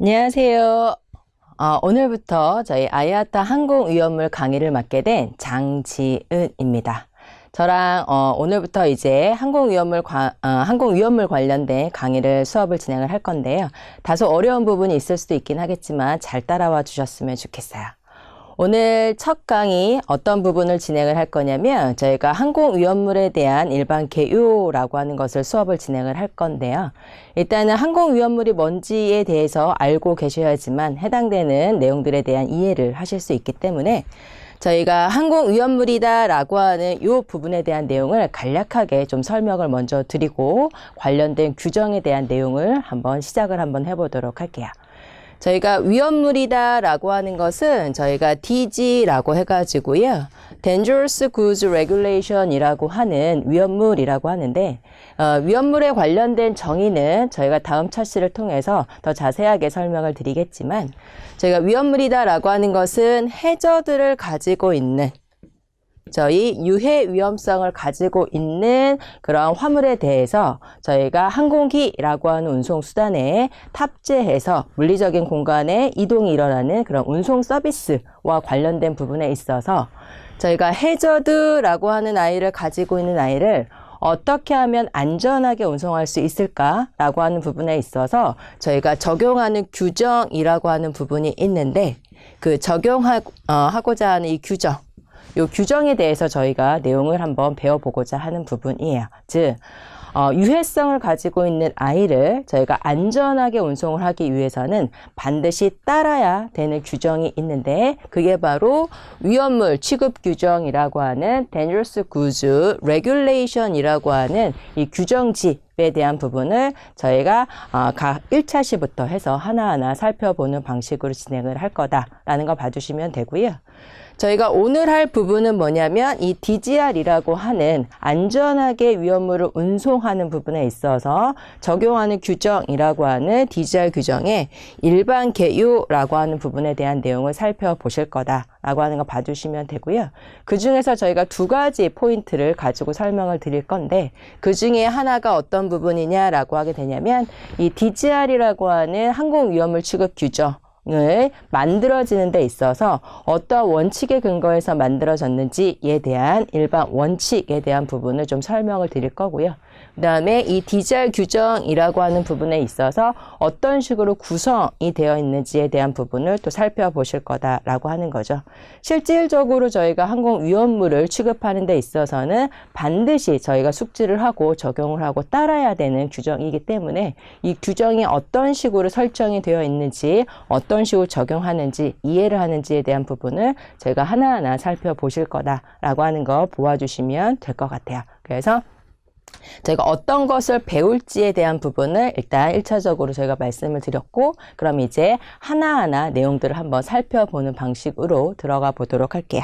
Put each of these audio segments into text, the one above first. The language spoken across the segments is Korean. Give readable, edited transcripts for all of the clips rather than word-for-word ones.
안녕하세요. 오늘부터 저희 아이아타 항공위험물 강의를 맡게 된 장지은입니다. 저랑 오늘부터 이제 항공위험물 관련된 강의를 수업을 진행을 할 건데요. 다소 어려운 부분이 있을 수도 있긴 하겠지만 잘 따라와 주셨으면 좋겠어요. 오늘 첫 강의 어떤 부분을 진행을 할 거냐면 저희가 항공위험물에 대한 일반 개요라고 하는 것을 수업을 진행을 할 건데요. 일단은 항공위험물이 뭔지에 대해서 알고 계셔야지만 해당되는 내용들에 대한 이해를 하실 수 있기 때문에 저희가 항공위험물이다 라고 하는 이 부분에 대한 내용을 간략하게 좀 설명을 먼저 드리고 관련된 규정에 대한 내용을 시작을 한번 해보도록 할게요. 저희가 위험물이다 라고 하는 것은 저희가 DG라고 해가지고요. Dangerous Goods Regulation 이라고 하는 위험물이라고 하는데 위험물에 관련된 정의는 저희가 다음 차시를 통해서 더 자세하게 설명을 드리겠지만 저희가 위험물이다 라고 하는 것은 해저드를 가지고 있는 저희 유해 위험성을 가지고 있는 그런 화물에 대해서 저희가 항공기라고 하는 운송수단에 탑재해서 물리적인 공간에 이동이 일어나는 그런 운송 서비스와 관련된 부분에 있어서 저희가 해저드라고 하는 아이를 가지고 있는 아이를 어떻게 하면 안전하게 운송할 수 있을까라고 하는 부분에 있어서 저희가 적용하는 규정이라고 하는 부분이 있는데 그 적용하고자 하는 이 규정 이 규정에 대해서 저희가 내용을 한번 배워보고자 하는 부분이에요. 즉, 유해성을 가지고 있는 아이를 저희가 안전하게 운송을 하기 위해서는 반드시 따라야 되는 규정이 있는데 그게 바로 위험물 취급 규정이라고 하는 Dangerous Goods Regulation이라고 하는 이 규정집에 대한 부분을 저희가 각 1차시부터 해서 하나하나 살펴보는 방식으로 진행을 할 거다라는 거 봐주시면 되고요. 저희가 오늘 할 부분은 뭐냐면 이 DGR이라고 하는 안전하게 위험물을 운송하는 부분에 있어서 적용하는 규정이라고 하는 DGR 규정의 일반 개요라고 하는 부분에 대한 내용을 살펴보실 거다라고 하는 거 봐주시면 되고요. 그 중에서 저희가 두 가지 포인트를 가지고 설명을 드릴 건데 그 중에 하나가 어떤 부분이냐라고 하게 되냐면 이 DGR이라고 하는 항공위험물 취급 규정 을 만들어지는 데 있어서 어떤 원칙에 근거해서 만들어졌는지에 대한 일반 원칙에 대한 부분을 좀 설명을 드릴 거고요. 그 다음에 이 DGR 규정이라고 하는 부분에 있어서 어떤 식으로 구성이 되어 있는지에 대한 부분을 또 살펴보실 거다라고 하는 거죠. 실질적으로 저희가 항공위험물을 취급하는 데 있어서는 반드시 저희가 숙지를 하고 적용을 하고 따라야 되는 규정이기 때문에 이 규정이 어떤 식으로 설정이 되어 있는지 어떤 식으로 적용하는지 이해를 하는지에 대한 부분을 저희가 하나하나 살펴보실 거다라고 하는 거 보아주시면 될 것 같아요. 그래서 저희가 어떤 것을 배울지에 대한 부분을 일단 1차적으로 저희가 말씀을 드렸고 그럼 이제 하나하나 내용들을 한번 살펴보는 방식으로 들어가 보도록 할게요.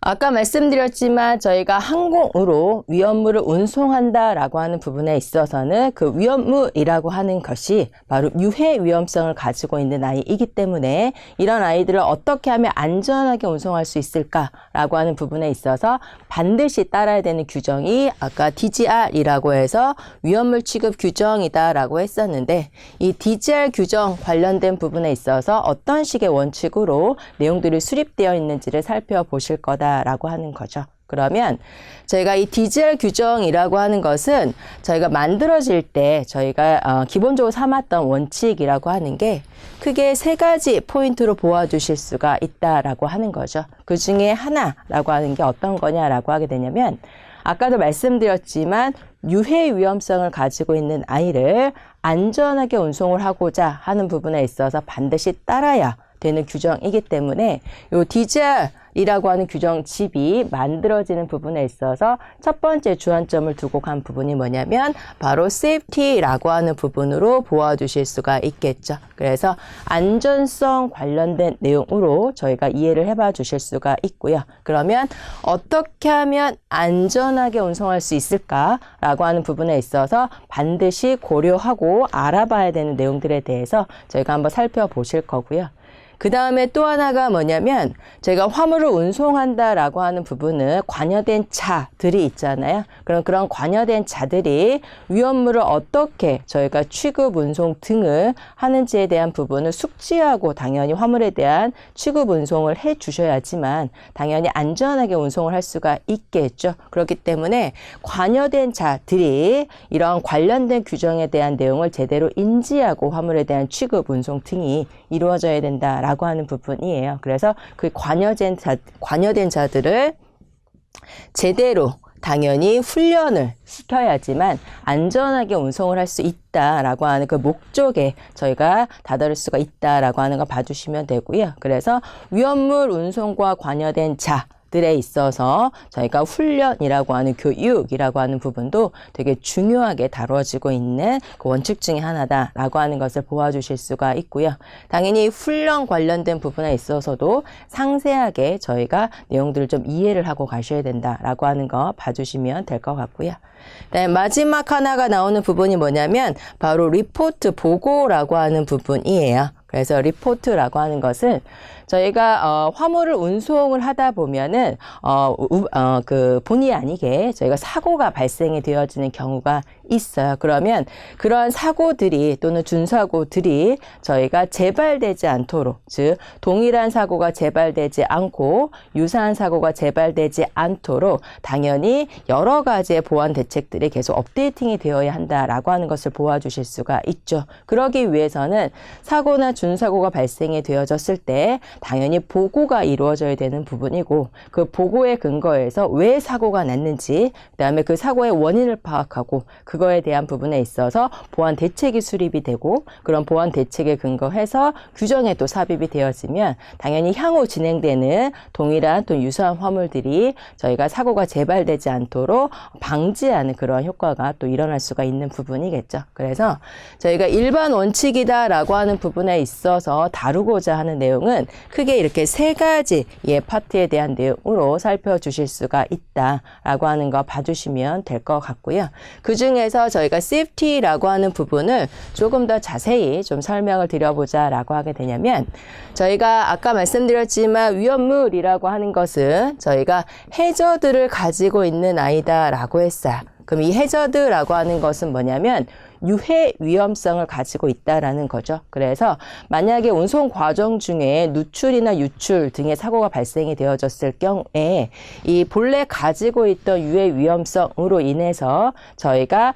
아까 말씀드렸지만 저희가 항공으로 위험물을 운송한다라고 하는 부분에 있어서는 그 위험물이라고 하는 것이 바로 유해 위험성을 가지고 있는 아이이기 때문에 이런 아이들을 어떻게 하면 안전하게 운송할 수 있을까라고 하는 부분에 있어서 반드시 따라야 되는 규정이 아까 DGR이라고 해서 위험물 취급 규정이다라고 했었는데 이 DGR 규정 관련된 부분에 있어서 어떤 식의 원칙으로 내용들이 수립되어 있는지를 살펴보실 거다 라고 하는 거죠. 그러면 저희가 이 DGR 규정이라고 하는 것은 저희가 만들어질 때 저희가 기본적으로 삼았던 원칙이라고 하는 게 크게 세 가지 포인트로 보아주실 수가 있다라고 하는 거죠. 그 중에 하나라고 하는 게 어떤 거냐라고 하게 되냐면 아까도 말씀드렸지만 유해 위험성을 가지고 있는 아이를 안전하게 운송을 하고자 하는 부분에 있어서 반드시 따라야 되는 규정이기 때문에 이 DGR이라고 하는 규정집이 만들어지는 부분에 있어서 첫 번째 주안점을 두고 간 부분이 뭐냐면 바로 safety라고 하는 부분으로 보아주실 수가 있겠죠. 그래서 안전성 관련된 내용으로 저희가 이해를 해봐 주실 수가 있고요. 그러면 어떻게 하면 안전하게 운송할 수 있을까라고 하는 부분에 있어서 반드시 고려하고 알아봐야 되는 내용들에 대해서 저희가 한번 살펴보실 거고요. 그 다음에 또 하나가 뭐냐면 저희가 화물을 운송한다라고 하는 부분은 관여된 자들이 있잖아요. 그런 관여된 자들이 위험물을 어떻게 저희가 취급, 운송 등을 하는지에 대한 부분을 숙지하고 당연히 화물에 대한 취급, 운송을 해 주셔야지만 당연히 안전하게 운송을 할 수가 있겠죠. 그렇기 때문에 관여된 자들이 이런 관련된 규정에 대한 내용을 제대로 인지하고 화물에 대한 취급, 운송 등이 이루어져야 된다라고 하는 부분이에요. 그래서 그 관여된 자들을 제대로 당연히 훈련을 시켜야지만 안전하게 운송을 할 수 있다라고 하는 그 목적에 저희가 다다를 수가 있다라고 하는 거 봐주시면 되고요. 그래서 위험물 운송과 관여된 자들에 있어서 저희가 훈련이라고 하는 교육이라고 하는 부분도 되게 중요하게 다뤄지고 있는 그 원칙 중에 하나다라고 하는 것을 보아주실 수가 있고요. 당연히 훈련 관련된 부분에 있어서도 상세하게 저희가 내용들을 좀 이해를 하고 가셔야 된다라고 하는 거 봐주시면 될 것 같고요. 네, 마지막 하나가 나오는 부분이 뭐냐면 바로 리포트 보고라고 하는 부분이에요. 그래서 리포트라고 하는 것은 저희가 화물을 운송을 하다 보면은 그 본의 아니게 저희가 사고가 발생이 되어지는 경우가 있어요. 그러면 그러한 사고들이 또는 준사고들이 저희가 재발되지 않도록, 즉 동일한 사고가 재발되지 않고 유사한 사고가 재발되지 않도록 당연히 여러 가지의 보안 대책들이 계속 업데이팅이 되어야 한다라고 하는 것을 보아주실 수가 있죠. 그러기 위해서는 사고나 준사고가 발생이 되어졌을 때 당연히 보고가 이루어져야 되는 부분이고, 그 보고에 근거해서 왜 사고가 났는지, 그다음에 그 사고의 원인을 파악하고 그거에 대한 부분에 있어서 보안 대책이 수립이 되고, 그런 보안 대책에 근거해서 규정에 또 삽입이 되어지면 당연히 향후 진행되는 동일한 또 유사한 화물들이 저희가 사고가 재발되지 않도록 방지하는 그런 효과가 또 일어날 수가 있는 부분이겠죠. 그래서 저희가 일반 원칙이다라고 하는 부분에 있어서 다루고자 하는 내용은 크게 이렇게 세 가지의 파트에 대한 내용으로 살펴주실 수가 있다라고 하는 거 봐주시면 될 것 같고요. 그 중에서 저희가 CFT라고 하는 부분을 조금 더 자세히 좀 설명을 드려보자라고 하게 되냐면, 저희가 아까 말씀드렸지만 위험물이라고 하는 것은 저희가 해저드를 가지고 있는 아이다라고 했어요. 그럼 이 해저드라고 하는 것은 뭐냐면 유해 위험성을 가지고 있다라는 거죠. 그래서 만약에 운송 과정 중에 누출이나 유출 등의 사고가 발생이 되어졌을 경우에 이 본래 가지고 있던 유해 위험성으로 인해서 저희가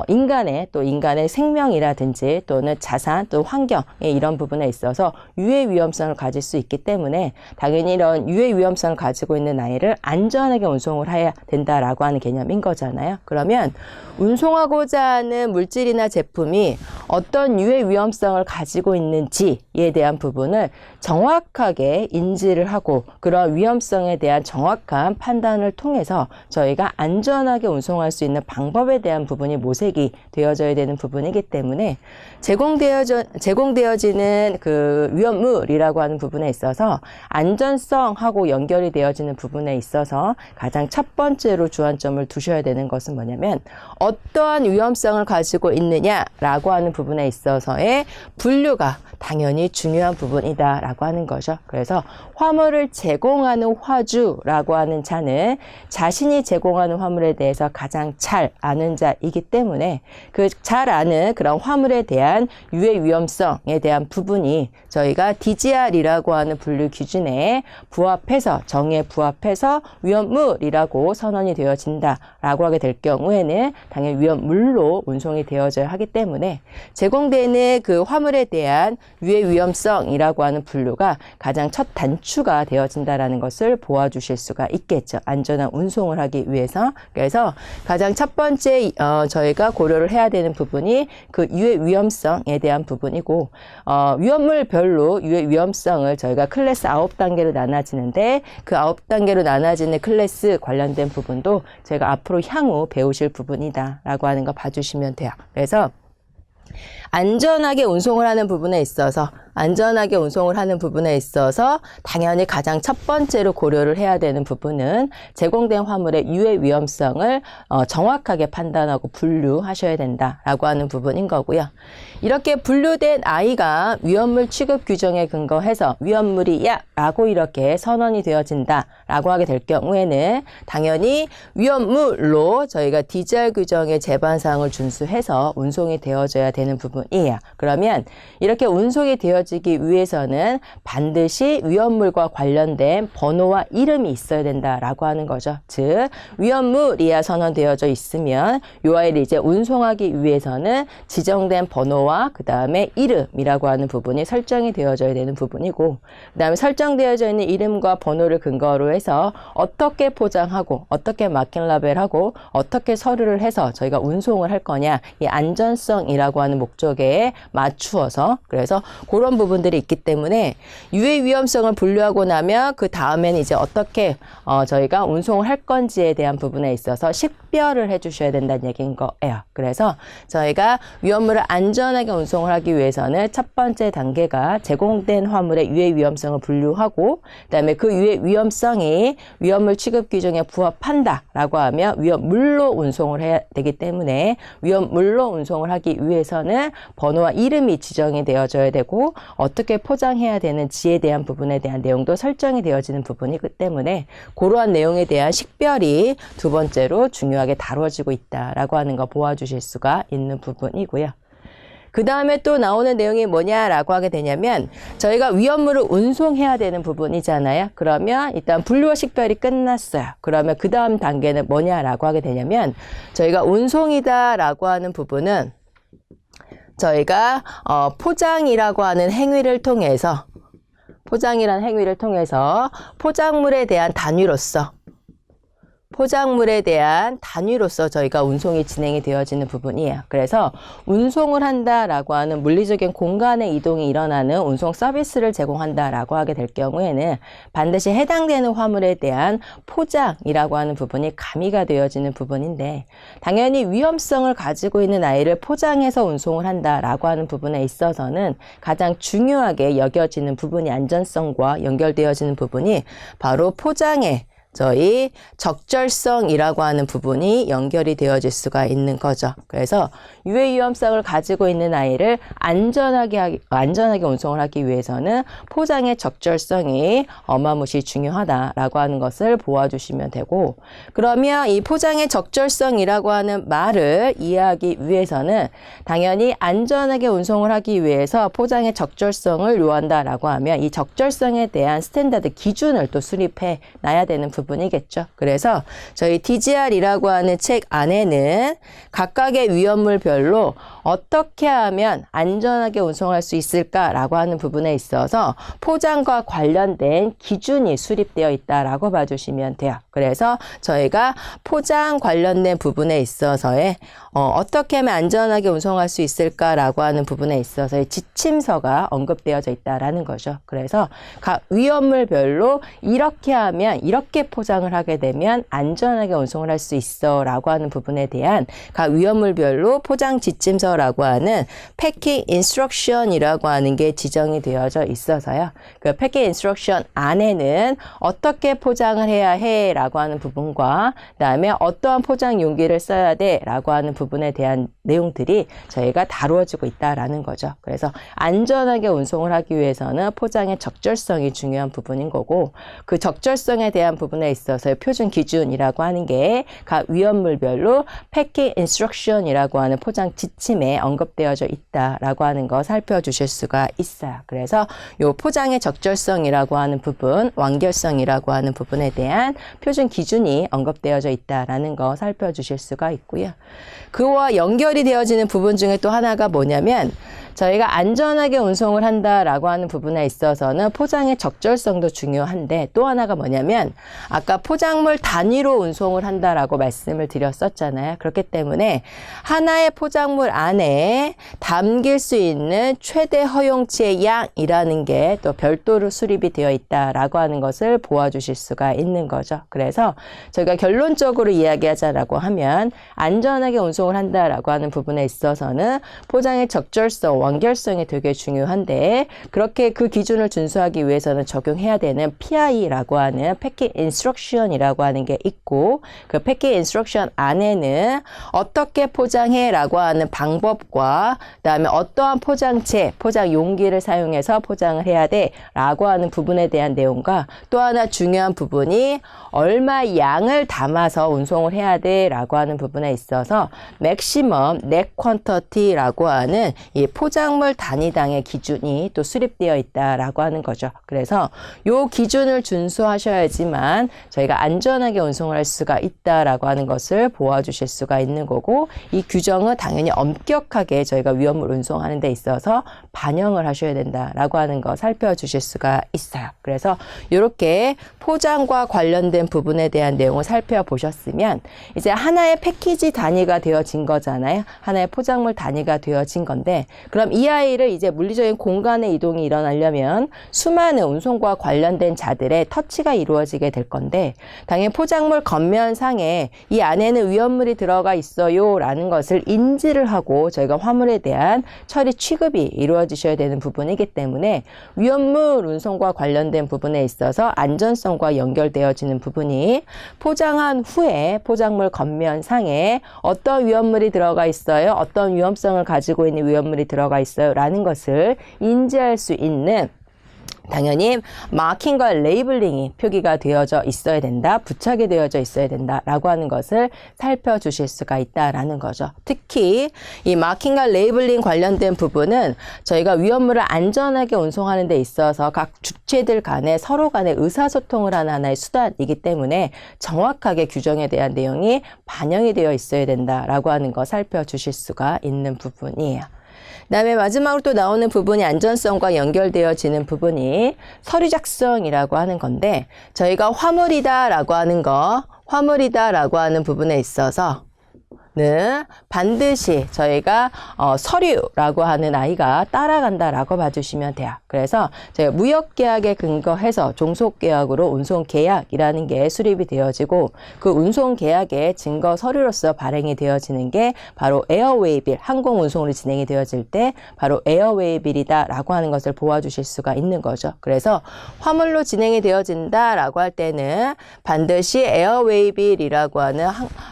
인간의 생명이라든지 또는 자산 또 환경의 이런 부분에 있어서 유해 위험성을 가질 수 있기 때문에 당연히 이런 유해 위험성을 가지고 있는 아이를 안전하게 운송을 해야 된다라고 하는 개념인 거잖아요. 그러면 운송하고자 하는 물질이나 제품이 어떤 유해 위험성을 가지고 있는지에 대한 부분을 정확하게 인지를 하고 그런 위험성에 대한 정확한 판단을 통해서 저희가 안전하게 운송할 수 있는 방법에 대한 부분이 모색이 되어져야 되는 부분이기 때문에 제공되어지는 그 위험물이라고 하는 부분에 있어서 안전성하고 연결이 되어지는 부분에 있어서 가장 첫 번째로 주안점을 두셔야 되는 것은 뭐냐면 어떠한 위험성을 가지고 있느냐라고 하는 부분에 있어서의 분류가 당연히 중요한 부분이다라고 하는 거죠. 그래서 화물을 제공하는 화주라고 하는 자는 자신이 제공하는 화물에 대해서 가장 잘 아는 자이기 때문에 그 잘 아는 그런 화물에 대한 유해 위험성에 대한 부분이 저희가 DGR이라고 하는 분류 기준에 부합해서 정의에 부합해서 위험물이라고 선언이 되어진다라고 하게 될 경우에는 당연히 위험물로 운송이 되어져야 하기 때문에 제공되는 그 화물에 대한 유해 위험성이라고 하는 분류가 가장 첫 단추가 되어진다라는 것을 보아주실 수가 있겠죠. 안전한 운송을 하기 위해서. 그래서 가장 첫 번째 저희가 고려를 해야 되는 부분이 그 유해 위험성에 대한 부분이고, 위험물별로 유해 위험성을 저희가 클래스 9단계로 나눠지는데 그 9단계로 나눠지는 클래스 관련된 부분도 저희가 앞으로 향후 배우실 부분이다 라고 하는 거 봐주시면 돼요. 그래서 안전하게 운송을 하는 부분에 있어서 당연히 가장 첫 번째로 고려를 해야 되는 부분은 제공된 화물의 유해 위험성을 정확하게 판단하고 분류하셔야 된다라고 하는 부분인 거고요. 이렇게 분류된 아이가 위험물 취급 규정에 근거해서 위험물이야 라고 이렇게 선언이 되어진다라고 하게 될 경우에는 당연히 위험물로 저희가 DGR 규정의 제반사항을 준수해서 운송이 되어져야 되는 부분이에요. 그러면 이렇게 운송이 되어지기 위해서는 반드시 위험물과 관련된 번호와 이름이 있어야 된다라고 하는 거죠. 즉 위험물이야 선언되어져 있으면 이 아이를 이제 운송하기 위해서는 지정된 번호와 그 다음에 이름이라고 하는 부분이 설정이 되어져야 되는 부분이고, 그 다음에 설정되어져 있는 이름과 번호를 근거로 해서 어떻게 포장하고 어떻게 마킹 라벨하고 어떻게 서류를 해서 저희가 운송을 할 거냐, 이 안전성이라고 하는 목적에 맞추어서, 그래서 그런 부분들이 있기 때문에 유해 위험성을 분류하고 나면 그 다음에는 이제 어떻게 저희가 운송을 할 건지에 대한 부분에 있어서 식별을 해 주셔야 된다는 얘기인 거예요. 그래서 저희가 위험물을 안전하게 운송을 하기 위해서는 첫 번째 단계가 제공된 화물의 유해 위험성을 분류하고, 그다음에 그 유해 위험성이 위험물 취급 규정에 부합한다라고 하면 위험물로 운송을 해야 되기 때문에 위험물로 운송을 하기 위해서는 번호와 이름이 지정이 되어져야 되고 어떻게 포장해야 되는지에 대한 부분에 대한 내용도 설정이 되어지는 부분이기 때문에 그러한 내용에 대한 식별이 두 번째로 중요하게 다뤄지고 있다라고 하는 거 보아주실 수가 있는 부분이고요. 그 다음에 또 나오는 내용이 뭐냐라고 하게 되냐면 저희가 위험물을 운송해야 되는 부분이잖아요. 그러면 일단 분류와 식별이 끝났어요. 그러면 그 다음 단계는 뭐냐라고 하게 되냐면 저희가 운송이다라고 하는 부분은 저희가 포장이라는 행위를 통해서 포장물에 대한 단위로서 저희가 운송이 진행이 되어지는 부분이에요. 그래서 운송을 한다라고 하는 물리적인 공간의 이동이 일어나는 운송 서비스를 제공한다라고 하게 될 경우에는 반드시 해당되는 화물에 대한 포장이라고 하는 부분이 가미가 되어지는 부분인데, 당연히 위험성을 가지고 있는 아이를 포장해서 운송을 한다라고 하는 부분에 있어서는 가장 중요하게 여겨지는 부분이 안전성과 연결되어지는 부분이 바로 포장의 저희 적절성이라고 하는 부분이 연결이 되어질 수가 있는 거죠. 그래서 유해 위험성을 가지고 있는 아이를 안전하게 운송을 하기 위해서는 포장의 적절성이 어마무시 중요하다라고 하는 것을 보아주시면 되고, 그러면 이 포장의 적절성이라고 하는 말을 이해하기 위해서는 당연히 안전하게 운송을 하기 위해서 포장의 적절성을 요한다라고 하면 이 적절성에 대한 스탠다드 기준을 또 수립해 놔야 되는 부분이겠죠. 그래서 저희 DGR이라고 하는 책 안에는 각각의 위험물별로 어떻게 하면 안전하게 운송할 수 있을까라고 하는 부분에 있어서 포장과 관련된 기준이 수립되어 있다라고 봐주시면 돼요. 그래서 저희가 포장 관련된 부분에 있어서의 어떻게 하면 안전하게 운송할 수 있을까라고 하는 부분에 있어서의 지침서가 언급되어져 있다라는 거죠. 그래서 각 위험물별로 이렇게 하면 이렇게 포장을 하게 되면 안전하게 운송을 할 수 있어 라고 하는 부분에 대한 각 위험물별로 포장 지침서라고 하는 패킹 인스트럭션이라고 하는 게 지정이 되어져 있어서요. 그 패킹 인스트럭션 안에는 어떻게 포장을 해야 해 라고 하는 부분과 그다음에 어떠한 포장 용기를 써야 돼 라고 하는 부분에 대한 내용들이 저희가 다루어지고 있다라는 거죠. 그래서 안전하게 운송을 하기 위해서는 포장의 적절성이 중요한 부분인 거고, 그 적절성에 대한 부분에 있어서 표준 기준이라고 하는 게 각 위험물별로 패킹 인스트럭션이라고 하는 포장 지침에 언급되어져 있다라고 하는 거 살펴주실 수가 있어요. 그래서 이 포장의 적절성이라고 하는 부분, 완결성이라고 하는 부분에 대한 표준 기준이 언급되어져 있다라는 거 살펴주실 수가 있고요. 그와 연결이 되어지는 부분 중에 또 하나가 뭐냐면 저희가 안전하게 운송을 한다라고 하는 부분에 있어서는 포장의 적절성도 중요한데 또 하나가 뭐냐면 아까 포장물 단위로 운송을 한다라고 말씀을 드렸었잖아요. 그렇기 때문에 하나의 포장물 안에 담길 수 있는 최대 허용치의 양이라는 게 또 별도로 수립이 되어 있다라고 하는 것을 보아주실 수가 있는 거죠. 그래서 저희가 결론적으로 이야기하자라고 하면 안전하게 운송을 한다라고 하는 부분에 있어서는 포장의 적절성, 완결성이 되게 중요한데 그렇게 그 기준을 준수하기 위해서는 적용해야 되는 PI라고 하는 패킹 인스트럭션이라고 하는 게 있고 그 패킹 인스트럭션 안에는 어떻게 포장해 라고 하는 방법과 그다음에 어떠한 포장체, 포장 용기를 사용해서 포장을 해야 돼 라고 하는 부분에 대한 내용과 또 하나 중요한 부분이 얼마 양을 담아서 운송을 해야 돼 라고 하는 부분에 있어서 맥시멈 넷 퀀터티라고 하는 이 포장물 단위당의 기준이 또 수립되어 있다라고 하는 거죠. 그래서 요 기준을 준수하셔야지만 저희가 안전하게 운송을 할 수가 있다라고 하는 것을 보아주실 수가 있는 거고 이 규정은 당연히 엄격하게 저희가 위험물 운송하는 데 있어서 반영을 하셔야 된다라고 하는 거 살펴주실 수가 있어요. 그래서 이렇게 포장과 관련된 부분에 대한 내용을 살펴보셨으면 이제 하나의 패키지 단위가 되어진 거잖아요. 하나의 포장물 단위가 되어진 건데 그럼 이 아이를 이제 물리적인 공간의 이동이 일어나려면 수많은 운송과 관련된 자들의 터치가 이루어지게 될 건데 당연히 포장물 겉면상에 이 안에는 위험물이 들어가 있어요 라는 것을 인지를 하고 저희가 화물에 대한 처리 취급이 이루어지셔야 되는 부분이기 때문에 위험물 운송과 관련된 부분에 있어서 안전성과 연결되어지는 부분이 포장한 후에 포장물 겉면상에 어떤 위험물이 들어가 있어요, 어떤 위험성을 가지고 있는 위험물이 들어가 있어요 라는 것을 인지할 수 있는 당연히 마킹과 레이블링이 표기가 되어져 있어야 된다, 부착이 되어져 있어야 된다라고 하는 것을 살펴주실 수가 있다라는 거죠. 특히 이 마킹과 레이블링 관련된 부분은 저희가 위험물을 안전하게 운송하는 데 있어서 각 주체들 간에 서로 간에 의사소통을 하는 하나의 수단이기 때문에 정확하게 규정에 대한 내용이 반영이 되어 있어야 된다라고 하는 거 살펴주실 수가 있는 부분이에요. 그다음에 마지막으로 또 나오는 부분이 안전성과 연결되어지는 부분이 서류 작성이라고 하는 건데 저희가 화물이다라고 하는 거, 화물이다라고 하는 부분에 있어서 는 반드시 저희가 서류라고 하는 아이가 따라간다라고 봐주시면 돼요. 그래서 저희가 무역계약에 근거해서 종속계약으로 운송계약이라는 게 수립이 되어지고 그 운송계약의 증거 서류로서 발행이 되어지는 게 바로 에어웨이빌, 항공운송으로 진행이 되어질 때 바로 에어웨이빌이다라고 하는 것을 보아주실 수가 있는 거죠. 그래서 화물로 진행이 되어진다라고 할 때는 반드시 에어웨이빌이라고 하는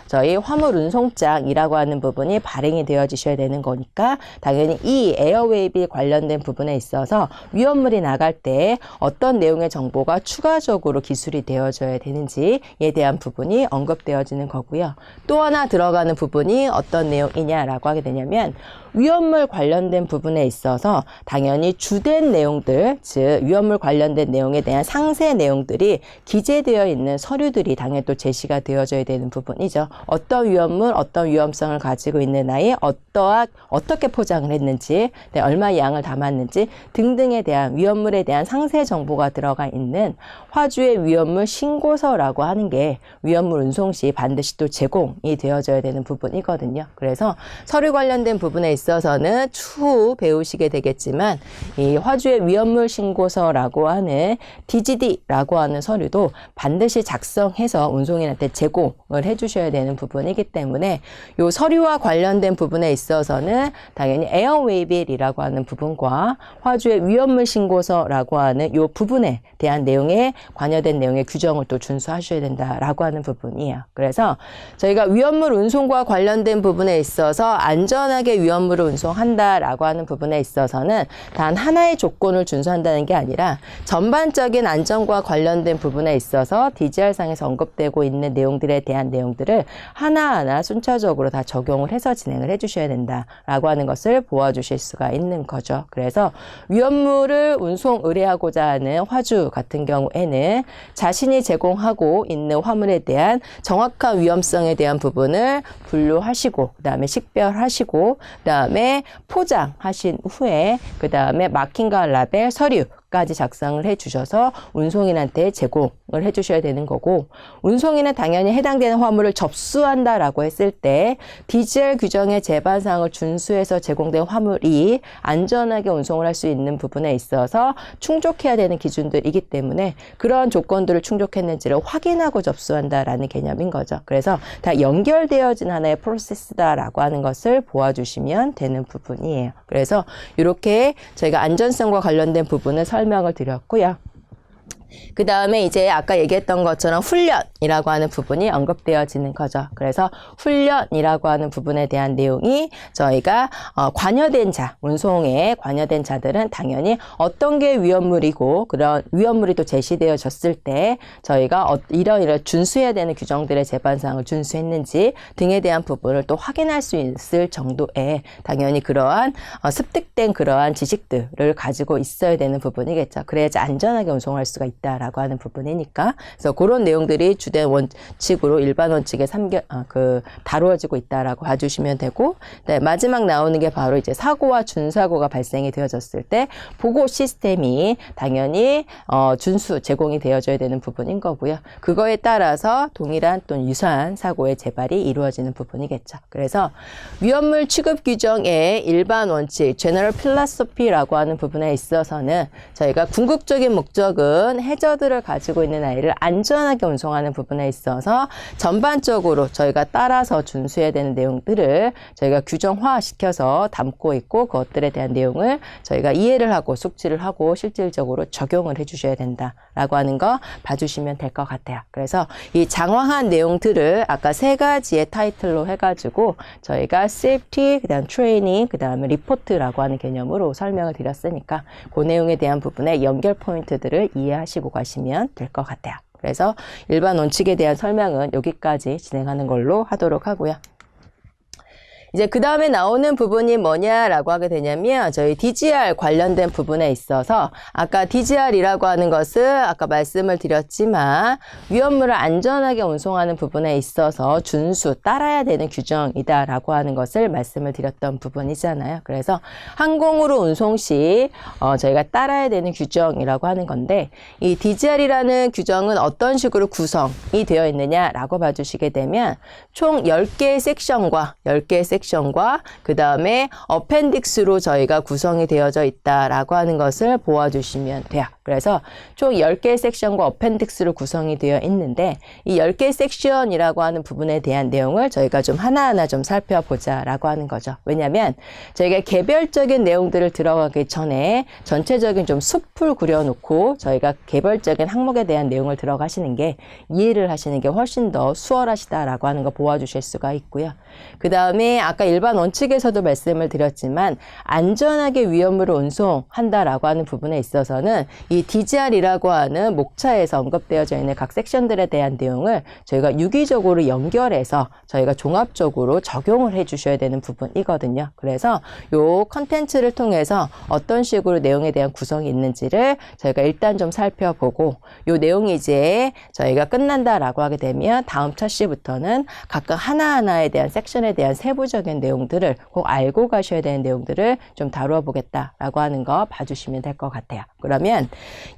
저희 화물 운송장 이라고 하는 부분이 발행이 되어지셔야 되는 거니까 당연히 이 에어웨이빌 관련된 부분에 있어서 위험물이 나갈 때 어떤 내용의 정보가 추가적으로 기술이 되어져야 되는지에 대한 부분이 언급되어지는 거고요. 또 하나 들어가는 부분이 어떤 내용이냐라고 하게 되냐면 위험물 관련된 부분에 있어서 당연히 주된 내용들, 즉 위험물 관련된 내용에 대한 상세 내용들이 기재되어 있는 서류들이 당연히 또 제시가 되어져야 되는 부분이죠. 어떤 위험물, 어떤 위험성을 가지고 있는 아이, 어떻게 포장을 했는지, 얼마의 양을 담았는지 등등에 대한 위험물에 대한 상세 정보가 들어가 있는 화주의 위험물 신고서라고 하는 게 위험물 운송 시 반드시 또 제공이 되어져야 되는 부분이거든요. 그래서 서류 관련된 부분에 있어서는 추후 배우시게 되겠지만 이 화주의 위험물 신고서라고 하는 DGD라고 하는 서류도 반드시 작성해서 운송인한테 제공을 해주셔야 되는 부분이기 때문에 이 서류와 관련된 부분에 있어서는 당연히 에어웨이빌이라고 하는 부분과 화주의 위험물 신고서라고 하는 이 부분에 대한 내용에 관여된 내용의 규정을 또 준수하셔야 된다라고 하는 부분이에요. 그래서 저희가 위험물 운송과 관련된 부분에 있어서 안전하게 위험물을 운송한다라고 하는 부분에 있어서는 단 하나의 조건을 준수한다는 게 아니라 전반적인 안전과 관련된 부분에 있어서 DGR상에서 언급되고 있는 내용들에 대한 내용들을 하나하나 순차적으로 순서적으로 다 적용을 해서 진행을 해주셔야 된다라고 하는 것을 보아주실 수가 있는 거죠. 그래서 위험물을 운송 의뢰하고자 하는 화주 같은 경우에는 자신이 제공하고 있는 화물에 대한 정확한 위험성에 대한 부분을 분류하시고 그 다음에 식별하시고 그 다음에 포장하신 후에 그 다음에 마킹과 라벨, 서류까지 작성을 해 주셔서 운송인한테 제공을 해 주셔야 되는 거고, 운송인은 당연히 해당되는 화물을 접수한다라고 했을 때 DGR 규정의 제반사항을 준수해서 제공된 화물이 안전하게 운송을 할 수 있는 부분에 있어서 충족해야 되는 기준들이기 때문에 그런 조건들을 충족했는지를 확인하고 접수한다라는 개념인 거죠. 그래서 다 연결되어진 하나의 프로세스다라고 하는 것을 보아주시면 되는 부분이에요. 그래서 이렇게 저희가 안전성과 관련된 부분을 설명을 드렸고요. 그 다음에 이제 아까 얘기했던 것처럼 훈련이라고 하는 부분이 언급되어지는 거죠. 그래서 훈련이라고 하는 부분에 대한 내용이 저희가 관여된 자, 운송에 관여된 자들은 당연히 어떤 게 위험물이고 그런 위험물이 또 제시되어졌을 때 저희가 이런 준수해야 되는 규정들의 제반사항을 준수했는지 등에 대한 부분을 또 확인할 수 있을 정도의 당연히 그러한 습득된 그러한 지식들을 가지고 있어야 되는 부분이겠죠. 그래야지 안전하게 운송할 수가 있다라고 하는 부분이니까. 그래서 그런 내용들이 주된 원칙으로 일반 원칙에 다루어지고 있다라고 봐주시면 되고, 네, 마지막 나오는 게 바로 이제 사고와 준사고가 발생이 되어졌을 때 보고 시스템이 당연히 제공이 되어져야 되는 부분인 거고요. 그거에 따라서 동일한 또는 유사한 사고의 재발이 이루어지는 부분이겠죠. 그래서 위험물 취급 규정의 일반 원칙, General Philosophy라고 하는 부분에 있어서는 저희가 궁극적인 목적은 해저들을 가지고 있는 아이를 안전하게 운송하는 부분에 있어서 전반적으로 저희가 따라서 준수해야 되는 내용들을 저희가 규정화시켜서 담고 있고 그것들에 대한 내용을 저희가 이해를 하고 숙지를 하고 실질적으로 적용을 해주셔야 된다라고 하는 거 봐주시면 될 것 같아요. 그래서 이 장황한 내용들을 아까 세 가지의 타이틀로 해가지고 저희가 safety, 그 다음 training, 그 다음에 리포트라고 하는 개념으로 설명을 드렸으니까 그 내용에 대한 부분의 연결 포인트들을 이해하시고 가시면 될 것 같아요. 그래서 일반 원칙에 대한 설명은 여기까지 진행하는 걸로 하도록 하고요. 이제 그 다음에 나오는 부분이 뭐냐라고 하게 되냐면 저희 DGR 관련된 부분에 있어서 아까 DGR이라고 하는 것은 아까 말씀을 드렸지만 위험물을 안전하게 운송하는 부분에 있어서 준수 따라야 되는 규정이다라고 하는 것을 말씀을 드렸던 부분이잖아요. 그래서 항공으로 운송 시 저희가 따라야 되는 규정이라고 하는 건데 이 DGR이라는 규정은 어떤 식으로 구성이 되어 있느냐라고 봐주시게 되면 총 10개의 섹션과 그 다음에 어펜딕스로 저희가 구성이 되어져 있다라고 하는 것을 보아주시면 돼요. 그래서 총 10개의 섹션과 어펜딕스로 구성이 되어 있는데 이 10개의 섹션이라고 하는 부분에 대한 내용을 저희가 좀 하나하나 좀 살펴보자라고 하는 거죠. 왜냐하면 저희가 개별적인 내용들을 들어가기 전에 전체적인 좀 숲을 그려놓고 저희가 개별적인 항목에 대한 내용을 들어가시는 게 이해를 하시는 게 훨씬 더 수월하시다라고 하는 거 보아주실 수가 있고요. 그 다음에 아까 일반 원칙에서도 말씀을 드렸지만 안전하게 위험물을 운송한다라고 하는 부분에 있어서는 이 DGR이라고 하는 목차에서 언급되어져 있는 각 섹션들에 대한 내용을 저희가 유기적으로 연결해서 저희가 종합적으로 적용을 해 주셔야 되는 부분이거든요. 그래서 요 컨텐츠를 통해서 어떤 식으로 내용에 대한 구성이 있는지를 저희가 일단 좀 살펴보고 요 내용이 이제 저희가 끝난다라고 하게 되면 다음 첫 시부터는 각각 하나하나에 대한 섹션에 대한 세부적인 내용들을 꼭 알고 가셔야 되는 내용들을 좀 다루어 보겠다라고 하는 거 봐주시면 될 것 같아요. 그러면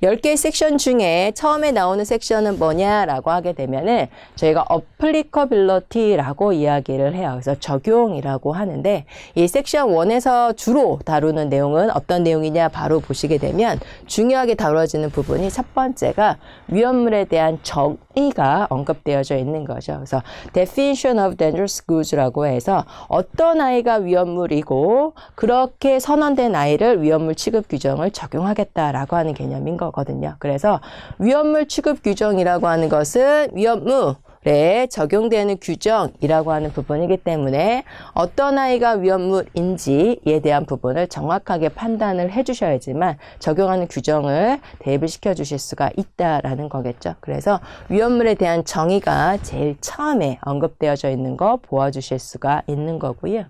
10개의 섹션 중에 처음에 나오는 섹션은 뭐냐라고 하게 되면은 저희가 applicability라고 이야기를 해요. 그래서 적용이라고 하는데 이 섹션 1에서 주로 다루는 내용은 어떤 내용이냐 바로 보시게 되면 중요하게 다뤄지는 부분이 첫 번째가 위험물에 대한 정의가 언급되어져 있는 거죠. 그래서 definition of dangerous goods라고 해서 어떤 아이가 위험물이고 그렇게 선언된 아이를 위험물 취급 규정을 적용하겠다라고 하는 개념인 거거든요. 그래서 위험물 취급 규정이라고 하는 것은 위험물 에 적용되는 규정이라고 하는 부분이기 때문에 어떤 아이가 위험물인지에 대한 부분을 정확하게 판단을 해주셔야지만 적용하는 규정을 대입을 시켜주실 수가 있다라는 거겠죠. 그래서 위험물에 대한 정의가 제일 처음에 언급되어져 있는 거 보아주실 수가 있는 거고요.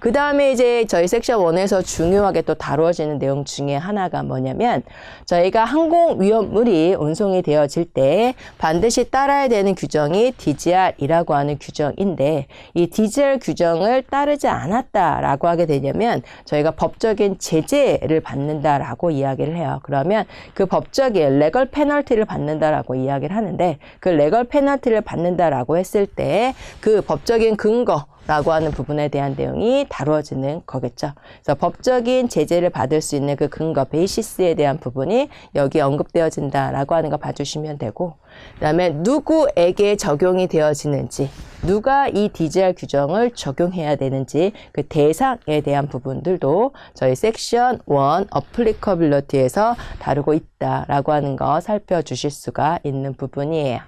그 다음에 이제 저희 섹션 1에서 중요하게 또 다루어지는 내용 중에 하나가 뭐냐면 저희가 항공 위험물이 운송이 되어질 때 반드시 따라야 되는 규정이 DGR이라고 하는 규정인데 이 DGR 규정을 따르지 않았다라고 하게 되냐면 저희가 법적인 제재를 받는다라고 이야기를 해요. 그러면 그 법적인 레걸 페널티를 받는다라고 이야기를 하는데 그 레걸 페널티를 받는다라고 했을 때 그 법적인 근거 라고 하는 부분에 대한 내용이 다루어지는 거겠죠. 그래서 법적인 제재를 받을 수 있는 그 근거, 베이시스에 대한 부분이 여기 언급되어진다라고 하는 거 봐주시면 되고, 그 다음에 누구에게 적용이 되어지는지, 누가 이 DGR 규정을 적용해야 되는지 그 대상에 대한 부분들도 저희 섹션 1 applicability에서 다루고 있다라고 하는 거 살펴주실 수가 있는 부분이에요.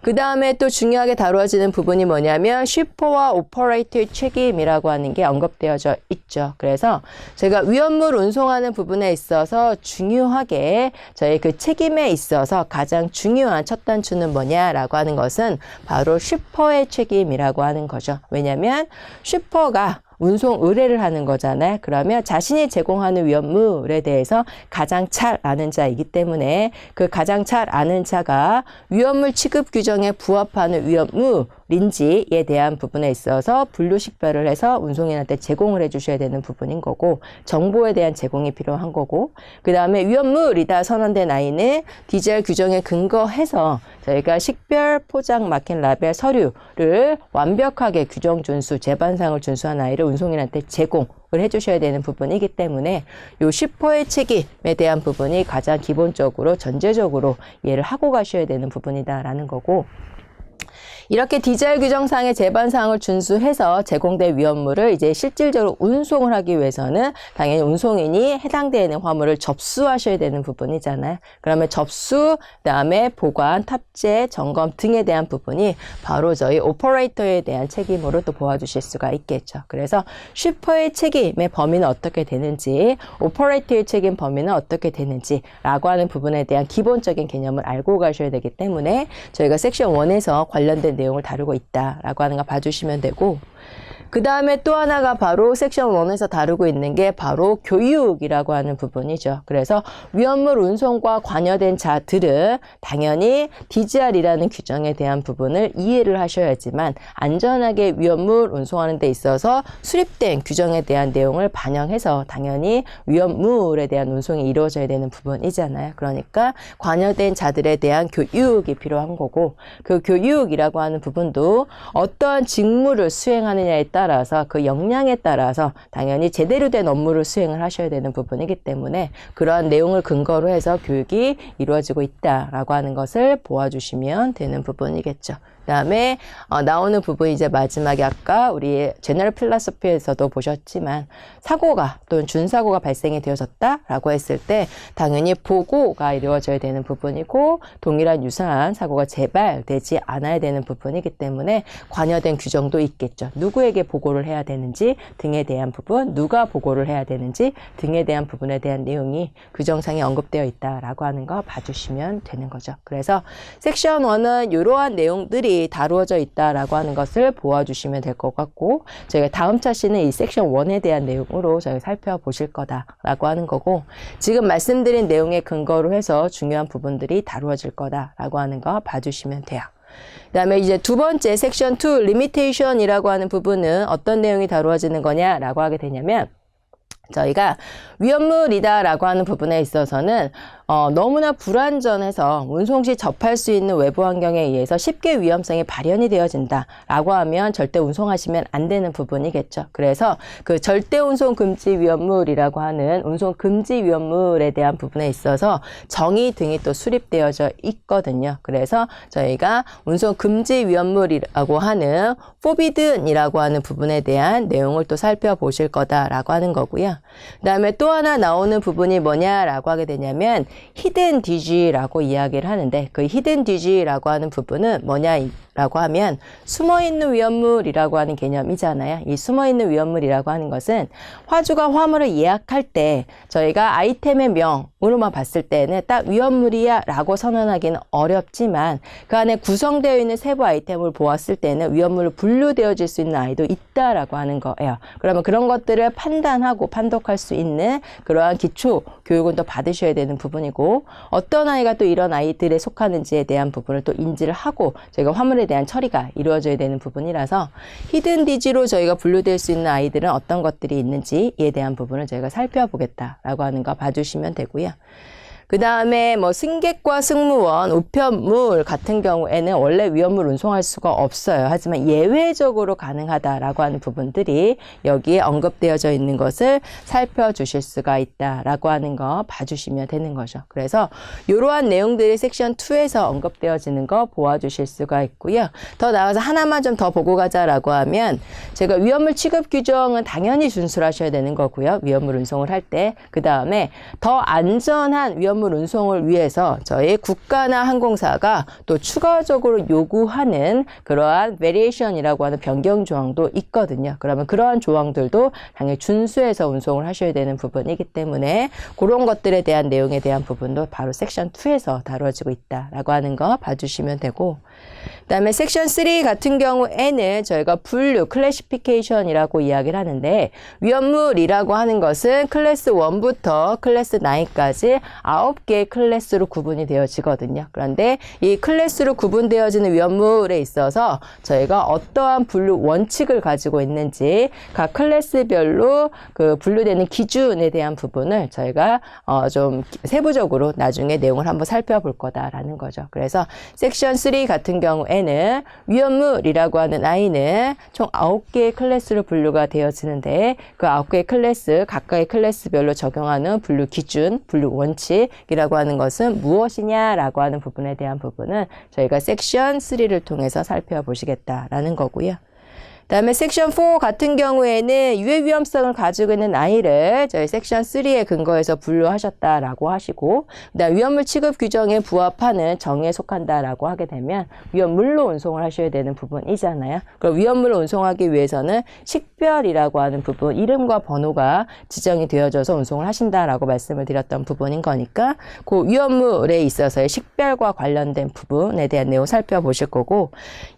그 다음에 또 중요하게 다루어지는 부분이 뭐냐면 쉬퍼와 오퍼레이터의 책임이라고 하는 게 언급되어져 있죠. 그래서 제가 위험물 운송하는 부분에 있어서 중요하게 저희 그 책임에 있어서 가장 중요한 첫 단추는 뭐냐라고 하는 것은 바로 쉬퍼의 책임이라고 하는 거죠. 왜냐하면 쉬퍼가 운송 의뢰를 하는 거잖아요. 그러면 자신이 제공하는 위험물에 대해서 가장 잘 아는 자이기 때문에 그 가장 잘 아는 자가 위험물 취급 규정에 부합하는 위험물인지에 대한 부분에 있어서 분류식별을 해서 운송인한테 제공을 해주셔야 되는 부분인 거고 정보에 대한 제공이 필요한 거고 그 다음에 위험물이다 선언된 아이는 DGR 규정에 근거해서 저희가 식별, 포장, 마켓, 라벨, 서류를 완벽하게 규정 준수, 제반상을 준수한 아이를 운송인한테 제공을 해주셔야 되는 부분이기 때문에 요 쉬퍼의 책임에 대한 부분이 가장 기본적으로 전제적으로 이해를 하고 가셔야 되는 부분이다라는 거고 이렇게 DGR 규정상의 제반사항을 준수해서 제공된 위험물을 이제 실질적으로 운송을 하기 위해서는 당연히 운송인이 해당되는 화물을 접수하셔야 되는 부분이잖아요. 그러면 접수, 그다음에 보관, 탑재, 점검 등에 대한 부분이 바로 저희 오퍼레이터에 대한 책임으로 또 보아주실 수가 있겠죠. 그래서 쉬퍼의 책임의 범위는 어떻게 되는지, 오퍼레이터의 책임 범위는 어떻게 되는지라고 하는 부분에 대한 기본적인 개념을 알고 가셔야 되기 때문에 저희가 섹션 1에서 관련된 내용을 다루고 있다라고 하는 거 봐주시면 되고 그 다음에 또 하나가 바로 섹션 1에서 다루고 있는 게 바로 교육이라고 하는 부분이죠. 그래서 위험물 운송과 관여된 자들은 당연히 DGR이라는 규정에 대한 부분을 이해를 하셔야지만 안전하게 위험물 운송하는 데 있어서 수립된 규정에 대한 내용을 반영해서 당연히 위험물에 대한 운송이 이루어져야 되는 부분이잖아요. 그러니까 관여된 자들에 대한 교육이 필요한 거고 그 교육이라고 하는 부분도 어떠한 직무를 수행하느냐에 따라서 그 역량에 따라서 당연히 제대로 된 업무를 수행을 하셔야 되는 부분이기 때문에 그러한 내용을 근거로 해서 교육이 이루어지고 있다라고 하는 것을 보아주시면 되는 부분이겠죠. 그 다음에 나오는 부분이 이제 마지막에 아까 우리 제너럴 필라소피에서도 보셨지만 사고가 또는 준사고가 발생이 되어졌다라고 했을 때 당연히 보고가 이루어져야 되는 부분이고 동일한 유사한 사고가 재발되지 않아야 되는 부분이기 때문에 관여된 규정도 있겠죠. 누구에게 보고를 해야 되는지 등에 대한 부분, 누가 보고를 해야 되는지 등에 대한 부분에 대한 내용이 규정상에 언급되어 있다라고 하는 거 봐주시면 되는 거죠. 그래서 섹션 1은 이러한 내용들이 다루어져 있다라고 하는 것을 보아주시면 될 것 같고 저희가 다음 차시는 이 섹션 1에 대한 내용으로 저희 살펴보실 거다라고 하는 거고 지금 말씀드린 내용에 근거로 해서 중요한 부분들이 다루어질 거다라고 하는 거 봐주시면 돼요. 그 다음에 이제 두 번째 섹션 2 limitation이라고 하는 부분은 어떤 내용이 다루어지는 거냐라고 하게 되냐면 저희가 위험물이다라고 하는 부분에 있어서는 너무나 불완전해서 운송 시 접할 수 있는 외부 환경에 의해서 쉽게 위험성이 발현이 되어진다라고 하면 절대 운송하시면 안 되는 부분이겠죠. 그래서 그 절대 운송 금지 위험물이라고 하는 운송 금지 위험물에 대한 부분에 있어서 정의 등이 또 수립되어져 있거든요. 그래서 저희가 운송 금지 위험물이라고 하는 forbidden이라고 하는 부분에 대한 내용을 또 살펴보실 거다라고 하는 거고요. 그 다음에 또 하나 나오는 부분이 뭐냐라고 하게 되냐면 hidden DG라고 이야기를 하는데 그 hidden DG라고 하는 부분은 뭐냐 라고 하면 숨어있는 위험물이라고 하는 개념이잖아요. 이 숨어있는 위험물이라고 하는 것은 화주가 화물을 예약할 때 저희가 아이템의 명으로만 봤을 때는 딱 위험물이야 라고 선언하기는 어렵지만 그 안에 구성되어 있는 세부 아이템을 보았을 때는 위험물로 분류되어질 수 있는 아이도 있다라고 하는 거예요. 그러면 그런 것들을 판단하고 판독할 수 있는 그러한 기초 교육은 또 받으셔야 되는 부분이고, 어떤 아이가 또 이런 아이들에 속하는지에 대한 부분을 또 인지를 하고 저희가 화물에 대한 처리가 이루어져야 되는 부분이라서 히든 디지로 저희가 분류될 수 있는 아이들은 어떤 것들이 있는지에 대한 부분을 저희가 살펴보겠다라고 하는 거 봐주시면 되고요. 그 다음에 뭐 승객과 승무원, 우편물 같은 경우에는 원래 위험물 운송할 수가 없어요. 하지만 예외적으로 가능하다라고 하는 부분들이 여기에 언급되어져 있는 것을 살펴주실 수가 있다라고 하는 거 봐주시면 되는 거죠. 그래서 이러한 내용들이 섹션 2에서 언급되어지는 거 보아주실 수가 있고요. 더 나아가서 하나만 좀 더 보고 가자라고 하면 제가 위험물 취급 규정은 당연히 준수를 하셔야 되는 거고요. 위험물 운송을 할 때. 그 다음에 더 안전한 위험물 운송을 위해서 저희 국가나 항공사가 또 추가적으로 요구하는 그러한 베리에이션이라고 하는 변경 조항도 있거든요. 그러면 그러한 조항들도 당연히 준수해서 운송을 하셔야 되는 부분이기 때문에 그런 것들에 대한 내용에 대한 부분도 바로 섹션 2에서 다뤄지고 있다라고 하는 거 봐주시면 되고, 그 다음에 섹션 3 같은 경우에는 저희가 분류, 클래시피케이션이라고 이야기를 하는데, 위험물이라고 하는 것은 클래스 1부터 클래스 9까지 9개의 클래스로 구분이 되어지거든요. 그런데 이 클래스로 구분되어지는 위험물에 있어서 저희가 어떠한 분류 원칙을 가지고 있는지 각 클래스별로 그 분류되는 기준에 대한 부분을 저희가 좀 세부적으로 나중에 내용을 한번 살펴볼 거다라는 거죠. 그래서 섹션 3 같은 경우에는 위험물이라고 하는 아이는 총 9개의 클래스로 분류가 되어지는데, 그 9개의 클래스, 각각의 클래스별로 적용하는 분류 기준, 분류 원칙이라고 하는 것은 무엇이냐라고 하는 부분에 대한 부분은 저희가 섹션 3를 통해서 살펴보시겠다라는 거고요. 다음에 섹션 4 같은 경우에는 유해 위험성을 가지고 있는 아이를 저희 섹션 3에 근거해서 분류하셨다라고 하시고, 그다음 위험물 취급 규정에 부합하는 정의에 속한다라고 하게 되면 위험물로 운송을 하셔야 되는 부분이잖아요. 그럼 위험물로 운송하기 위해서는 식별이라고 하는 부분, 이름과 번호가 지정이 되어져서 운송을 하신다라고 말씀을 드렸던 부분인 거니까 그 위험물에 있어서의 식별과 관련된 부분에 대한 내용 살펴보실 거고,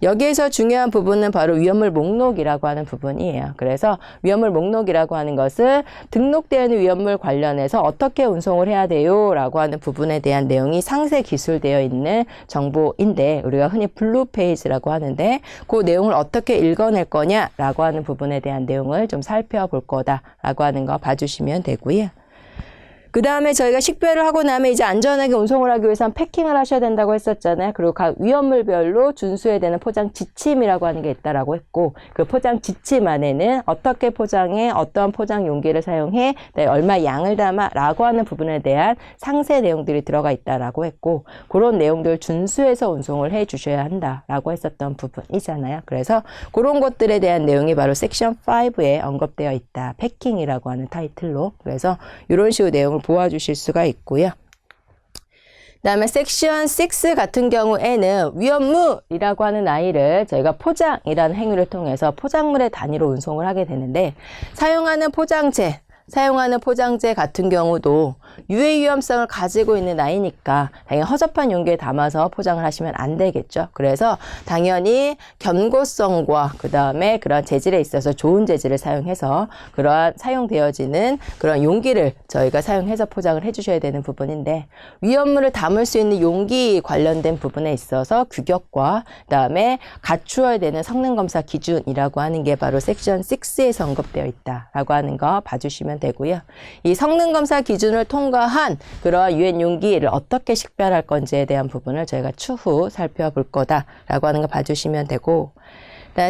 여기에서 중요한 부분은 바로 위험물 목록이라고 하는 부분이에요. 그래서 위험물 목록이라고 하는 것은 등록되어 있는 위험물 관련해서 어떻게 운송을 해야 돼요 라고 하는 부분에 대한 내용이 상세 기술되어 있는 정보인데, 우리가 흔히 블루 페이지라고 하는데 그 내용을 어떻게 읽어낼 거냐라고 하는 부분에 대한 내용을 좀 살펴볼 거다라고 하는 거 봐주시면 되고요. 그 다음에 저희가 식별을 하고 나면 이제 안전하게 운송을 하기 위해서는 패킹을 하셔야 된다고 했었잖아요. 그리고 각 위험물별로 준수해야 되는 포장 지침이라고 하는 게 있다라고 했고, 그 포장 지침 안에는 어떻게 포장해, 어떠한 포장 용기를 사용해, 얼마 양을 담아 라고 하는 부분에 대한 상세 내용들이 들어가 있다라고 했고, 그런 내용들을 준수해서 운송을 해 주셔야 한다라고 했었던 부분이잖아요. 그래서 그런 것들에 대한 내용이 바로 섹션 5에 언급되어 있다. 패킹이라고 하는 타이틀로. 그래서 이런 식으로 내용을 보아주실 수가 있고요. 그 다음에 섹션 6 같은 경우에는 위험물이라고 하는 아이를 저희가 포장이라는 행위를 통해서 포장물의 단위로 운송을 하게 되는데, 사용하는 포장재 같은 경우도 유해 위험성을 가지고 있는 아이니까 당연히 허접한 용기에 담아서 포장을 하시면 안 되겠죠. 그래서 당연히 견고성과 그 다음에 그런 재질에 있어서 좋은 재질을 사용해서 그러한 사용되어지는 그런 용기를 저희가 사용해서 포장을 해주셔야 되는 부분인데, 위험물을 담을 수 있는 용기 관련된 부분에 있어서 규격과 그 다음에 갖추어야 되는 성능검사 기준이라고 하는 게 바로 섹션 6에서 언급되어 있다라고 하는 거 봐주시면 되고요. 이 성능검사 기준을 통과한 그러한 유해 용기를 어떻게 식별할 건지에 대한 부분을 저희가 추후 살펴볼 거다라고 하는 거 봐주시면 되고,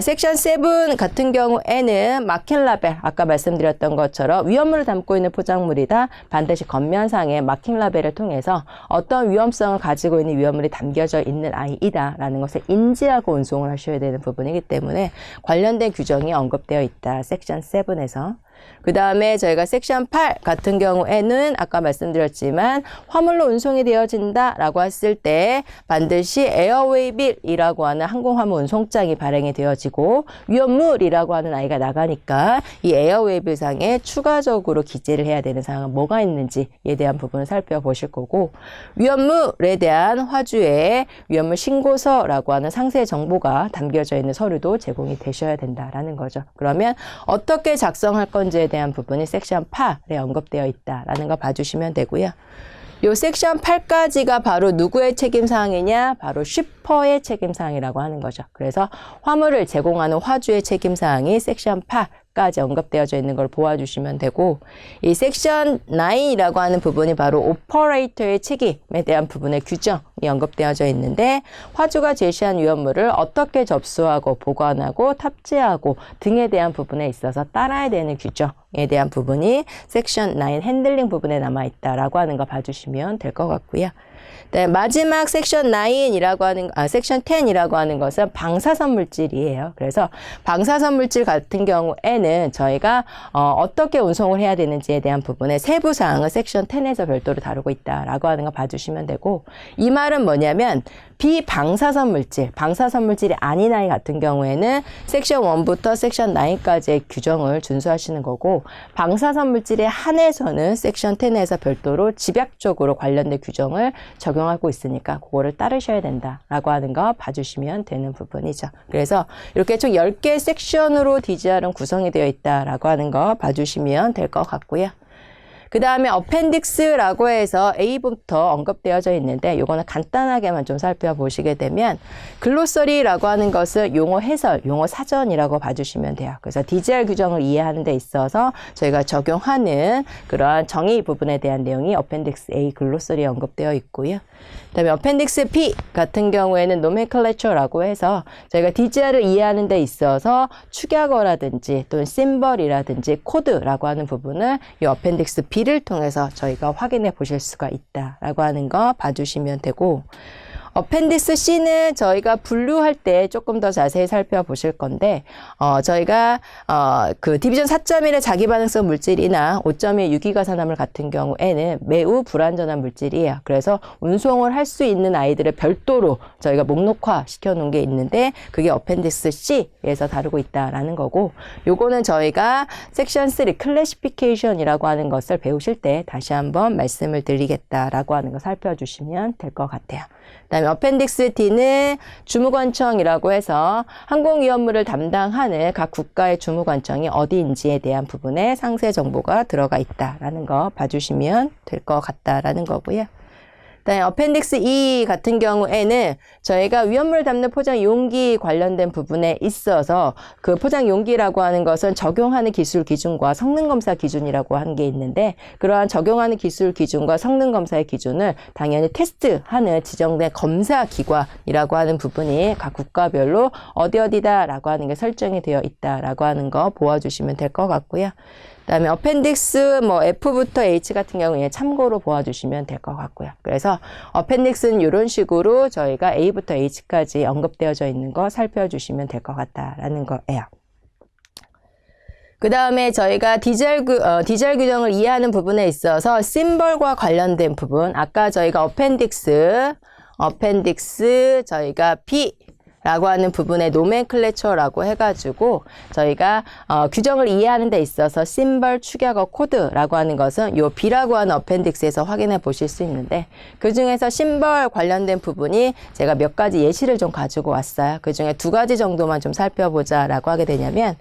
섹션 7 같은 경우에는 마킹 라벨, 아까 말씀드렸던 것처럼 위험물을 담고 있는 포장물이다. 반드시 겉면상에 마킹 라벨을 통해서 어떤 위험성을 가지고 있는 위험물이 담겨져 있는 아이이다 라는 것을 인지하고 운송을 하셔야 되는 부분이기 때문에 관련된 규정이 언급되어 있다. 섹션 7에서. 그 다음에 저희가 섹션 8 같은 경우에는 아까 말씀드렸지만 화물로 운송이 되어진다 라고 했을 때 반드시 에어웨이 빌이라고 하는 항공화물 운송장이 발행이 되어지고 위험물이라고 하는 아이가 나가니까 이 에어웨이 빌 상에 추가적으로 기재를 해야 되는 사항은 뭐가 있는지에 대한 부분을 살펴보실 거고, 위험물에 대한 화주의 위험물 신고서라고 하는 상세 정보가 담겨져 있는 서류도 제공이 되셔야 된다라는 거죠. 그러면 어떻게 작성할 건지에 대한 부분이 섹션 8에 언급되어 있다라는 거 봐주시면 되고요. 요 섹션 8까지가 바로 누구의 책임사항이냐? 바로 쉬퍼의 책임사항이라고 하는 거죠. 그래서 화물을 제공하는 화주의 책임사항이 섹션 8까지 언급되어져 있는 걸 보아주시면 되고, 이 섹션 9이라고 하는 부분이 바로 오퍼레이터의 책임에 대한 부분의 규정이 언급되어져 있는데, 화주가 제시한 위험물을 어떻게 접수하고 보관하고 탑재하고 등에 대한 부분에 있어서 따라야 되는 규정에 대한 부분이 섹션 9 핸들링 부분에 남아있다라고 하는 거 봐주시면 될 것 같고요. 네, 마지막 섹션 9이라고 하는, 섹션 10이라고 하는 것은 방사선 물질이에요. 그래서 방사선 물질 같은 경우에는 저희가 어떻게 운송을 해야 되는지에 대한 부분의 세부 사항을 섹션 10에서 별도로 다루고 있다라고 하는 거 봐주시면 되고, 이 말은 뭐냐면 비방사선 물질, 방사선 물질이 아닌 아이 같은 경우에는 섹션 1부터 섹션 9까지의 규정을 준수하시는 거고, 방사선 물질에 한해서는 섹션 10에서 별도로 집약적으로 관련된 규정을 적용하고 있으니까 그거를 따르셔야 된다라고 하는 거 봐주시면 되는 부분이죠. 그래서 이렇게 총 10개 섹션으로 DGR은 구성이 되어 있다라고 하는 거 봐주시면 될 것 같고요. 그 다음에 어펜딕스라고 해서 A부터 언급되어져 있는데, 이거는 간단하게만 좀 살펴보시게 되면 글로서리라고 하는 것은 용어 해설, 용어 사전이라고 봐주시면 돼요. 그래서 DGR 규정을 이해하는 데 있어서 저희가 적용하는 그러한 정의 부분에 대한 내용이 어펜딕스 A 글로서리에 언급되어 있고요. 그 다음에 어펜딕스 B 같은 경우에는 노멘클레처라고 해서 저희가 DGR을 이해하는 데 있어서 축약어라든지 또는 심벌이라든지 코드라고 하는 부분을 이 어펜딕스 B를 통해서 저희가 확인해 보실 수가 있다라고 하는 거 봐주시면 되고, 어펜디스 C는 저희가 분류할 때 조금 더 자세히 살펴보실 건데, 저희가 그 디비전 4.1의 자기반응성 물질이나 5.1 유기가산화물 같은 경우에는 매우 불완전한 물질이에요. 그래서 운송을 할 수 있는 아이들을 별도로 저희가 목록화 시켜놓은 게 있는데, 그게 어펜디스 C에서 다루고 있다라는 거고, 요거는 저희가 섹션 3 클래시피케이션이라고 하는 것을 배우실 때 다시 한번 말씀을 드리겠다라고 하는 거 살펴주시면 될 것 같아요. 그다음에 어펜딕스 D는 주무관청이라고 해서 항공위험물을 담당하는 각 국가의 주무관청이 어디인지에 대한 부분에 상세 정보가 들어가 있다라는 거 봐주시면 될 것 같다라는 거고요. 그다음에 어펜딕스 E 같은 경우에는 저희가 위험물을 담는 포장 용기 관련된 부분에 있어서 그 포장 용기라고 하는 것은 적용하는 기술 기준과 성능 검사 기준이라고 하는 게 있는데, 그러한 적용하는 기술 기준과 성능 검사의 기준을 당연히 테스트하는 지정된 검사 기관이라고 하는 부분이 각 국가별로 어디다라고 하는 게 설정이 되어 있다라고 하는 거 보아주시면 될 것 같고요. 그다음에 어펜딕스 F부터 H 같은 경우에 참고로 보아주시면 될 것 같고요. 그래서 어펜딕스는 이런 식으로 저희가 A부터 H까지 언급되어져 있는 거 살펴주시면 될 것 같다라는 거예요. 그 다음에 저희가 디젤 규정을 이해하는 부분에 있어서 심벌과 관련된 부분, 아까 저희가 어펜딕스 저희가 B 라고 하는 부분의 노멘클레처라고 해가지고 저희가 규정을 이해하는 데 있어서 심벌, 축약어, 코드라고 하는 것은 요 B라고 하는 어펜딕스에서 확인해 보실 수 있는데, 그 중에서 심벌 관련된 부분이 제가 몇 가지 예시를 좀 가지고 왔어요. 그 중에 2가지 정도만 좀 살펴보자 라고 하게 되냐면,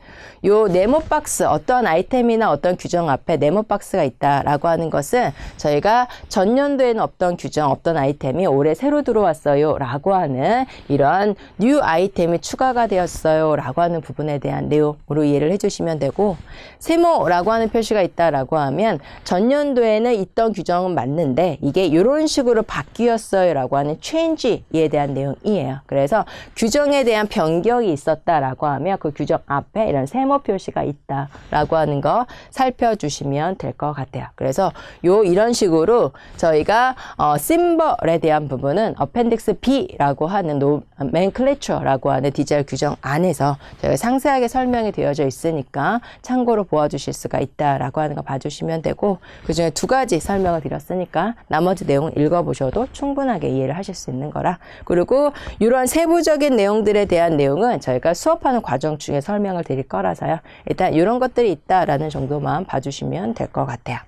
요 네모박스, 어떤 아이템이나 어떤 규정 앞에 네모박스가 있다라고 하는 것은 저희가 전년도에는 없던 규정, 없던 아이템이 올해 새로 들어왔어요 라고 하는 이런 뉴 아이템이 추가가 되었어요 라고 하는 부분에 대한 내용으로 이해를 해주시면 되고, 세모라고 하는 표시가 있다라고 하면 전년도에는 있던 규정은 맞는데 이게 이런 식으로 바뀌었어요 라고 하는 change에 대한 내용이에요. 그래서 규정에 대한 변경이 있었다라고 하면 그 규정 앞에 이런 세모 표시가 있다라고 하는 거 살펴주시면 될 것 같아요. 그래서 이런 식으로 저희가 심벌에 대한 부분은 어펜딕스 B라고 하는 노멘클레처 nomenclature라고 하는 디젤 규정 안에서 저희가 상세하게 설명이 되어져 있으니까 참고로 보아주실 수가 있다라고 하는 거 봐주시면 되고, 그중에 두 가지 설명을 드렸으니까 나머지 내용은 읽어보셔도 충분하게 이해를 하실 수 있는 거라. 그리고 이러한 세부적인 내용들에 대한 내용은 저희가 수업하는 과정 중에 설명을 드릴 거라서요. 일단 이런 것들이 있다라는 정도만 봐주시면 될 것 같아요.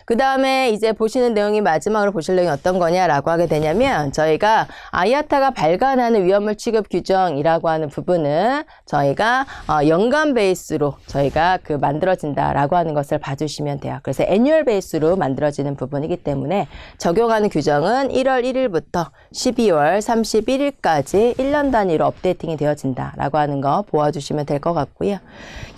그 다음에 이제 보시는 내용이 마지막으로 보실 내용이 어떤 거냐라고 하게 되냐면, 저희가 IATA가 발간하는 위험물 취급 규정이라고 하는 부분은 저희가 연간 베이스로 저희가 만들어진다라고 하는 것을 봐주시면 돼요. 그래서 애뉴얼 베이스로 만들어지는 부분이기 때문에 적용하는 규정은 1월 1일부터 12월 31일까지 1년 단위로 업데이팅이 되어진다라고 하는 거 보아주시면 될 것 같고요.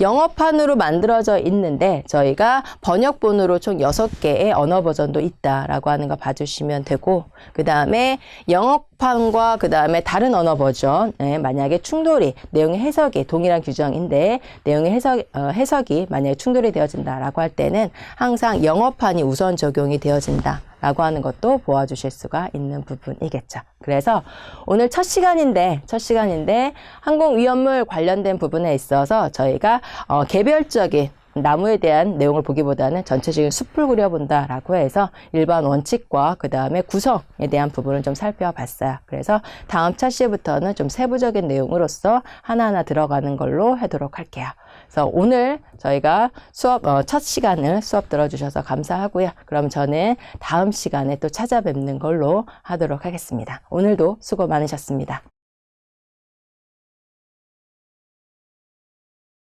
영어판으로 만들어져 있는데 저희가 번역본으로 총 6개의 언어 버전도 있다라고 하는 거 봐주시면 되고, 그 다음에 영어판과 그 다음에 다른 언어 버전에 만약에 충돌이, 내용의 해석이 동일한 규정인데 내용의 해석이 만약에 충돌이 되어진다라고 할 때는 항상 영어판이 우선 적용이 되어진다 라고 하는 것도 보아주실 수가 있는 부분이겠죠. 그래서 오늘 첫 시간인데 항공위험물 관련된 부분에 있어서 저희가 개별적인 나무에 대한 내용을 보기보다는 전체적인 숲을 그려본다라고 해서 일반 원칙과 그 다음에 구성에 대한 부분을 좀 살펴봤어요. 그래서 다음 차시부터는 좀 세부적인 내용으로서 하나하나 들어가는 걸로 하도록 할게요. 그래서 오늘 저희가 첫 시간을 수업 들어주셔서 감사하고요. 그럼 저는 다음 시간에 또 찾아뵙는 걸로 하도록 하겠습니다. 오늘도 수고 많으셨습니다.